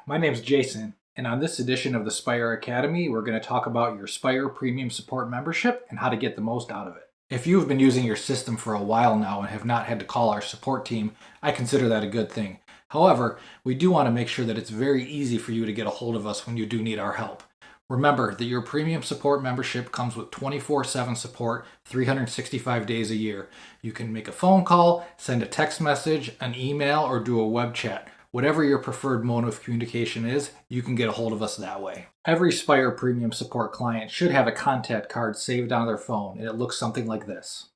my name's Jason, and on this edition of the Spire Academy, we're going to talk about your Spire Premium Support membership and how to get the most out of it. If you've been using your system for a while now and have not had to call our support team, I consider that a good thing. However, we do want to make sure that it's very easy for you to get a hold of us when you do need our help. Remember that your premium support membership comes with 24/7 support, 365 days a year. You can make a phone call, send a text message, an email, or do a web chat. Whatever your preferred mode of communication is, you can get a hold of us that way. Every Spire Premium Support client should have a contact card saved on their phone, and it looks something like this.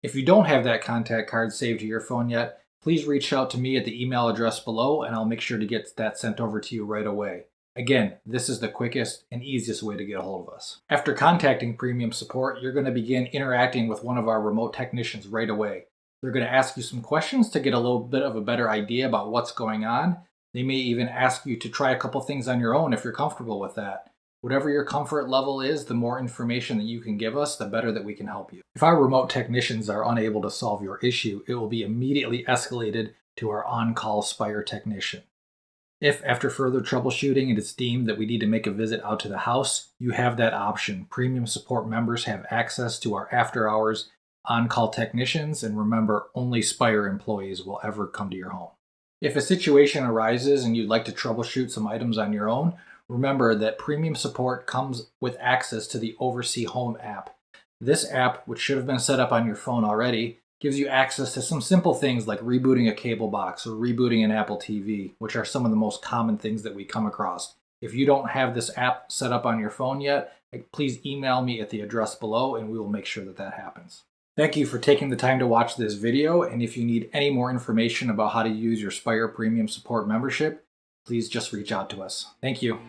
If you don't have that contact card saved to your phone yet, please reach out to me at the email address below, and I'll make sure to get that sent over to you right away. Again, this is the quickest and easiest way to get a hold of us. After contacting Premium Support, you're going to begin interacting with one of our remote technicians right away. They're going to ask you some questions to get a little bit of a better idea about what's going on. They may even ask you to try a couple things on your own if you're comfortable with that. Whatever your comfort level is, the more information that you can give us, the better that we can help you. If our remote technicians are unable to solve your issue, it will be immediately escalated to our on-call Spire technician. If, after further troubleshooting, it is deemed that we need to make a visit out to the house, you have that option. Premium Support members have access to our after-hours on-call technicians, and remember, only Spire employees will ever come to your home. If a situation arises and you'd like to troubleshoot some items on your own, remember that Premium Support comes with access to the Oversee Home app. This app, which should have been set up on your phone already, gives you access to some simple things like rebooting a cable box or rebooting an Apple TV, which are some of the most common things that we come across. If you don't have this app set up on your phone yet, please email me at the address below and we will make sure that that happens. Thank you for taking the time to watch this video, and if you need any more information about how to use your Spire Premium Support membership, please just reach out to us. Thank you.